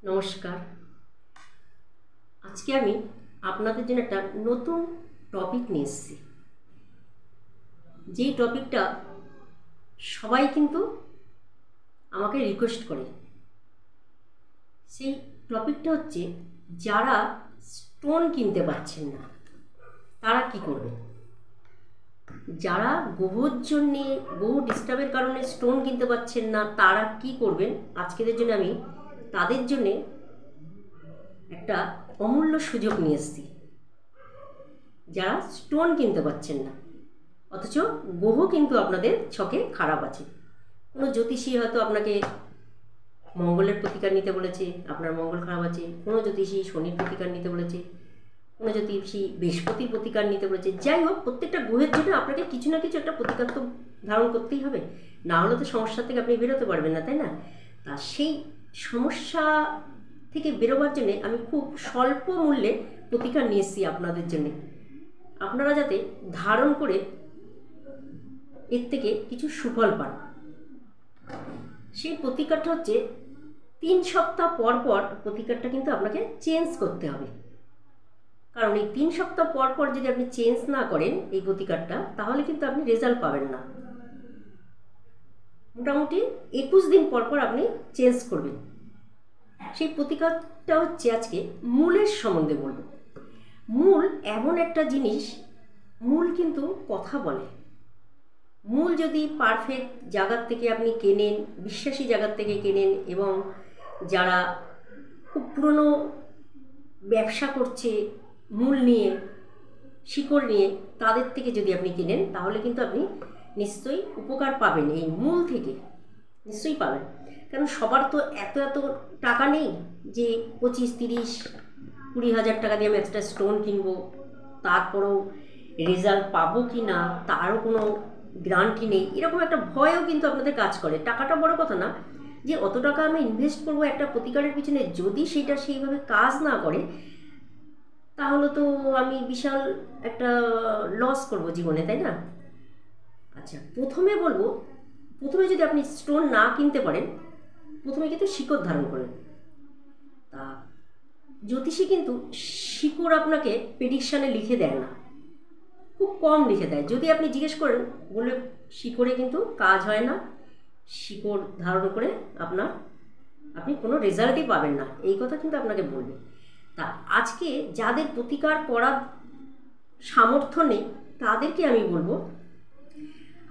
নমস্কার। আজকে আমি আপনাদের জন্য একটা নতুন টপিক নিয়ে এসেছি। যেই টপিকটা সবাই কিন্তু আমাকে রিকোয়েস্ট করে, সেই টপিকটা হচ্ছে যারা স্টোন কিনতে পারছেন না তারা কি করবে। যারা গ্রহর জন্যে গ্রহ ডিস্টার্বের কারণে স্টোন কিনতে পারছেন না তারা কি করবেন, আজকের জন্য আমি তাদের জন্যে একটা অমূল্য সুযোগ নিয়ে এসেছি। যারা স্টোন কিনতে পারছেন না অথচ গ্রহ কিন্তু আপনাদের ছকে খারাপ আছে, কোনো জ্যোতিষী হয়তো আপনাকে মঙ্গলের প্রতিকার নিতে বলেছে, আপনার মঙ্গল খারাপ আছে। কোনো জ্যোতিষী শনির প্রতিকার নিতে বলেছে, কোনো জ্যোতিষী বৃহস্পতির প্রতিকার নিতে বলেছে। যাই হোক, প্রত্যেকটা গ্রহের জন্য আপনাকে কিছু না কিছু একটা প্রতিকার তো ধারণ করতেই হবে, না হলে তো সমস্যা থেকে আপনি বেরোতে পারবেন না, তাই না? তা সেই সমস্যা থেকে বেরোবার জন্যে আমি খুব স্বল্প মূল্যে প্রতিকার নিয়ে এসেছি আপনাদের জন্যে। আপনারা যাতে ধারণ করে এর থেকে কিছু সুফল পান। সেই প্রতিকারটা হচ্ছে 3 সপ্তাহ পর পর প্রতিকারটা কিন্তু আপনাকে চেঞ্জ করতে হবে। কারণ এই 3 সপ্তাহ পর পর যদি আপনি চেঞ্জ না করেন এই প্রতিকারটা, তাহলে কিন্তু আপনি রেজাল্ট পাবেন না। মোটামুটি 21 দিন পর পর আপনি চেঞ্জ করবেন। সেই প্রতিকারটা হচ্ছে আজকে মূলের সম্বন্ধে বলবো। মূল এমন একটা জিনিস, মূল কিন্তু কথা বলে। মূল যদি পারফেক্ট জায়গার থেকে আপনি কেনেন, বিশ্বাসী জায়গার থেকে কেনেন, এবং যারা খুব পুরনো ব্যবসা করছে মূল নিয়ে, শিকড় নিয়ে, তাদের থেকে যদি আপনি কেনেন তাহলে কিন্তু আপনি নিশ্চয়ই উপকার পাবেন। এই মূল থেকে নিশ্চয়ই পাবেন। কারণ সবার তো এত টাকা নেই যে 25, 30, 20 হাজার টাকা দিয়ে আমি একটা স্টোন কিনবো, তারপরেও রেজাল্ট পাবো কি না তারও কোনো গ্যারান্টি নেই। এরকম একটা ভয়ও কিন্তু আপনাদের কাজ করে। টাকাটা বড় কথা না, যে অত টাকা আমি ইনভেস্ট করবো একটা প্রতিকারের পিছনে, যদি সেটা সেইভাবে কাজ না করে তাহলে তো আমি বিশাল একটা লস করব জীবনে, তাই না? আচ্ছা, প্রথমে বলবো, প্রথমে যদি আপনি স্টোন না কিনতে পারেন, প্রথমে কিন্তু শিকড় ধারণ করেন। তা জ্যোতিষী কিন্তু শিকড় আপনাকে প্রেডিকশানে লিখে দেয় না, খুব কম লিখে দেয়। যদি আপনি জিজ্ঞেস করেন বলে শিকড়ে কিন্তু কাজ হয় না, শিকড় ধারণ করে আপনি কোনো রেজাল্টই পাবেন না, এই কথা কিন্তু আপনাকে বলবে। তা আজকে যাদের প্রতিকার করার সামর্থ্য নেই তাদেরকে আমি বলবো,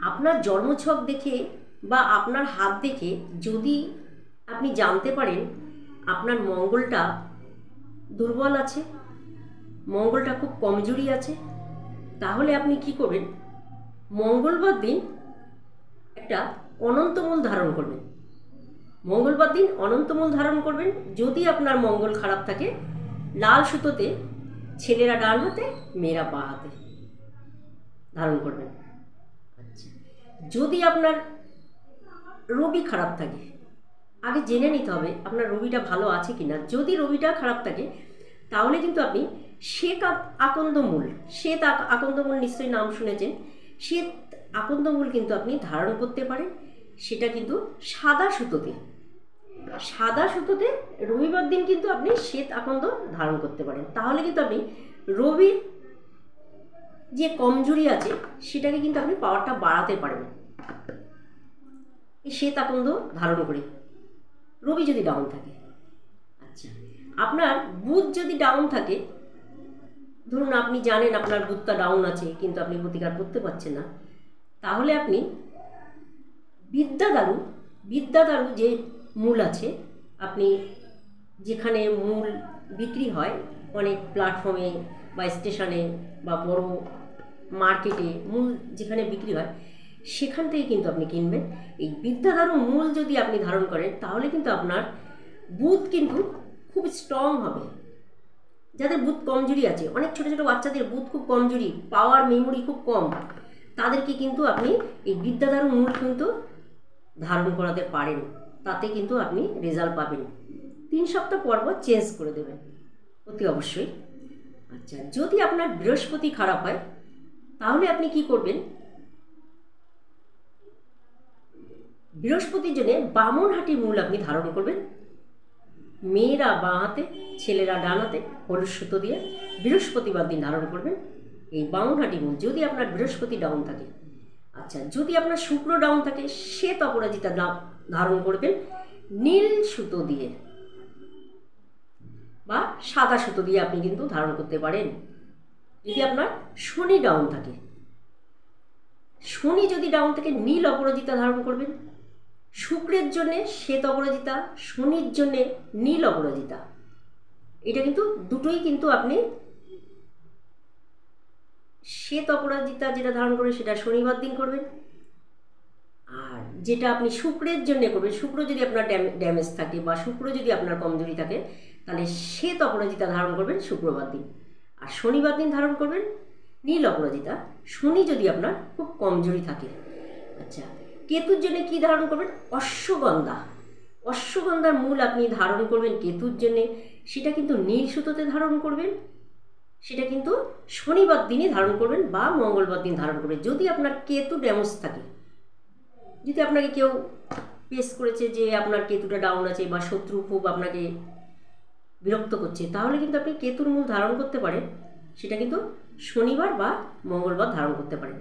আপনার জন্মছক দেখে বা আপনার হাত দেখে যদি আপনি জানতে পারেন আপনার মঙ্গলটা দুর্বল আছে, মঙ্গলটা খুব কমজোরি আছে, তাহলে আপনি কি করবেন, মঙ্গলবার দিন একটা অনন্তমূল ধারণ করবেন। মঙ্গলবার দিন অনন্তমূল ধারণ করবেন। যদি আপনার মঙ্গল খারাপ থাকে, লাল সুতোতে ছেলেরা ডান হাতে, মেয়েরা বাঁ হাতে ধারণ করবেন। আচ্ছা, যদি আপনার রবি খারাপ থাকে, আগে জেনে নিতে হবে আপনার রবিটা ভালো আছে কিনা। যদি রবিটা খারাপ থাকে তাহলে কিন্তু আপনি শ্বেত আকন্দমূল, শ্বেত আকন্দমূল নিশ্চয়ই নাম শুনেছেন, শ্বেত আকন্দমূল কিন্তু আপনি ধারণ করতে পারেন। সেটা কিন্তু সাদা সুতোতে রবিবার দিন কিন্তু আপনি শ্বেত আকন্দ ধারণ করতে পারেন। তাহলে কিন্তু আপনি রবির যে কমজোরি আছে সেটাকে কিন্তু আপনি পাওয়ারটা বাড়াতে পারবেন এই শ্বেত আকন্দ ধারণ করে, রবি যদি ডাউন থাকে। আচ্ছা, আপনার বুধ যদি ডাউন থাকে, ধরুন আপনি জানেন আপনার বুধটা ডাউন আছে কিন্তু আপনি প্রতিকার করতে পারছেন না, তাহলে আপনি বিদ্যাদারু যে মূল আছে, আপনি যেখানে মূল বিক্রি হয় অনেক প্ল্যাটফর্মে বা স্টেশনে বা বড় মার্কেটে মূল যেখানে বিক্রি হয় সেখান থেকে কিন্তু আপনি কিনবেন। এই বিদ্যাদারু মূল যদি আপনি ধারণ করেন তাহলে কিন্তু আপনার বুধ কিন্তু খুব স্ট্রং হবে। যাদের বুধ কমজোরি আছে, অনেক ছোটো ছোটো বাচ্চাদের বুধ খুব কমজোরি, পাওয়ার মেমোরি খুব কম, তাদেরকে কিন্তু আপনি এই বিদ্যাদারু মূল কিন্তু ধারণ করাতে পারেন। তাতে কিন্তু আপনি রেজাল্ট পাবেন। 3 সপ্তাহ পর পর চেঞ্জ করে দেবেন অতি অবশ্যই। আচ্ছা, যদি আপনার বৃহস্পতি খারাপ হয় তাহলে আপনি কি করবেন, বৃহস্পতির জন্য বামনহাটি মূল আপনি ধারণ করবেন। মেয়েরা বাঁ হাতে, ছেলেরা ডান হাতে হলুদ সুতো দিয়ে বৃহস্পতিবার দিন ধারণ করবেন এই বামনহাটি মূল, যদি আপনার বৃহস্পতি ডাউন থাকে। আচ্ছা, যদি আপনার শুক্র ডাউন থাকে, শ্বেত অপরাজিতা ধারণ করবেন নীল সুতো দিয়ে বা সাদা সুতো দিয়ে আপনি কিন্তু ধারণ করতে পারেন। যদি আপনার শনি ডাউন থাকে, শনি যদি ডাউন থাকে নীল অপরাজিতা ধারণ করবেন। শুক্রের জন্যে শ্বেত অপরাজিতা, শনির জন্যে নীল অপরাজিতা। এটা কিন্তু দুটোই কিন্তু আপনি শ্বেত অপরাজিতা যেটা ধারণ করবেন সেটা শনিবার দিন করবেন, আর যেটা আপনি শুক্রের জন্য করবেন, শুক্র যদি আপনার ড্যামেজ থাকে বা শুক্র যদি আপনার কমজোরি থাকে, তাহলে শ্বেত অপরাজিতা ধারণ করবেন শুক্রবার দিন, আর শনিবার দিন ধারণ করবেন নীল অপরাজিতা, শনি যদি আপনার খুব কমজোরি থাকে। আচ্ছা, কেতুর জন্য কি ধারণ করবেন? অশ্বগন্ধা। অশ্বগন্ধার মূল আপনি ধারণ করবেন কেতুর জন্যে, সেটা কিন্তু নীল সুতোতে ধারণ করবেন, সেটা কিন্তু শনিবার দিনই ধারণ করবেন বা মঙ্গলবার দিন ধারণ করবেন। যদি আপনার কেতু ড্যামেজ থাকে, যদি আপনাকে কেউ পেশ করেছে যে আপনার কেতুটা ডাউন আছে বা শত্রু খুব আপনাকে বিরক্ত করছে, তাহলে কিন্তু আপনি কেতুর মূল ধারণ করতে পারেন, সেটা কিন্তু শনিবার বা মঙ্গলবার ধারণ করতে পারেন।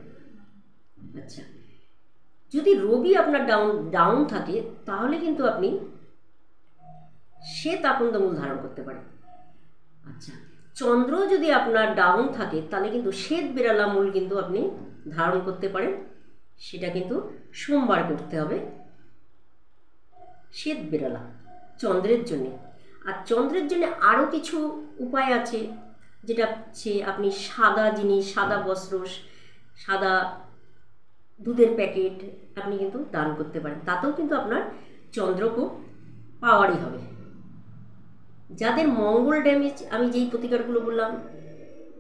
আচ্ছা, যদি রবি আপনার ডাউন থাকে, তাহলে কিন্তু আপনি শ্বেত আকন্দ মূল ধারণ করতে পারেন। আচ্ছা, চন্দ্র যদি আপনার ডাউন থাকে, তাহলে কিন্তু শ্বেত বেরালা মূল কিন্তু আপনি ধারণ করতে পারেন, সেটা কিন্তু সোমবার করতে হবে শ্বেত বেরালা চন্দ্রের জন্যে। আর চন্দ্রের জন্য আরও কিছু উপায় আছে, যেটা হচ্ছে আপনি সাদা জিনিস, সাদা বস্ত্র, সাদা দুধের প্যাকেট আপনি কিন্তু দান করতে পারেন, তাতেও কিন্তু আপনার চন্দ্র খুব পাওয়ারই হবে। যাদের মঙ্গল ড্যামেজ, আমি যেই প্রতিকারগুলো বললাম,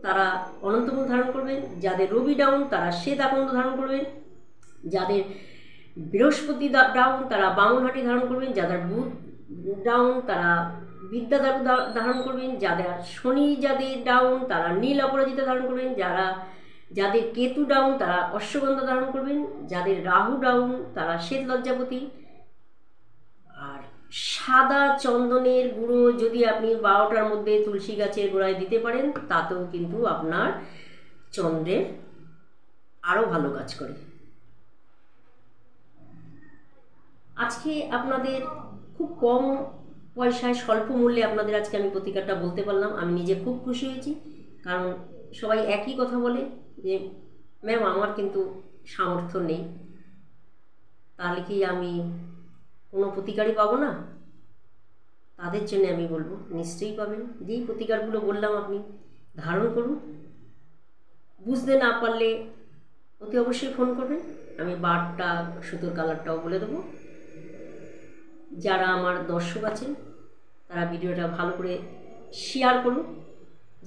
তারা অনন্তমূল ধারণ করবেন। যাদের রবি ডাউন, তারা শ্বেত আকন্দ ধারণ করবেন। যাদের বৃহস্পতি ডাউন, তারা বামনহাটি ধারণ করবেন। যাদের বুধ ডাউন, তারা বিদ্যাদারু ধারণ করবেন। যাদের শনি ডাউন, তারা নীল অপরাজিতা ধারণ করবেন। যাদের কেতু ডাউন, তারা অশ্বগন্ধা ধারণ করবেন। যাদের রাহু ডাউন, তারা শ্বেত লজ্জাপতি। আর সাদা চন্দনের গুঁড়ো যদি আপনি 12টার মধ্যে তুলসী গাছের গোড়ায় দিতে পারেন, তাতেও কিন্তু আপনার চন্দ্রের আরও ভালো কাজ করে। আজকে আপনাদের খুব কম পয়সায় স্বল্প মূল্যে আপনাদের আজকে আমি প্রতিকারটা বলতে পারলাম। আমি নিজে খুব খুশি হয়েছি, কারণ সবাই একই কথা বলে যে ম্যাম আমার কিন্তু সামর্থ্য নেই, তাহলে কি আমি কোনো প্রতিকারই পাবো না? তাদের জন্য আমি বলবো নিশ্চয়ই পাবেন। যেই প্রতিকারগুলো বললাম আপনি ধারণ করুন। বুঝতে না পারলে অতি অবশ্যই ফোন করবেন, আমি বারটা সুতোর কালারটাও বলে দেবো। যারা আমার দর্শক আছেন, তারা ভিডিওটা ভালো করে শেয়ার করুন।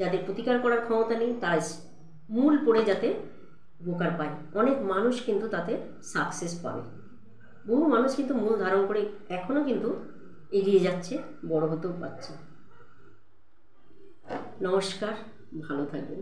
যাদের প্রতিকার করার ক্ষমতা নেই, তারা মূল পড়ে যাতে উপকার পায়। অনেক মানুষ কিন্তু তাতে সাকসেস পাবে। বহু মানুষ কিন্তু মূল ধারণ করে এখনও কিন্তু এগিয়ে যাচ্ছে, বড় হতেও পারছে। নমস্কার, ভালো থাকবেন।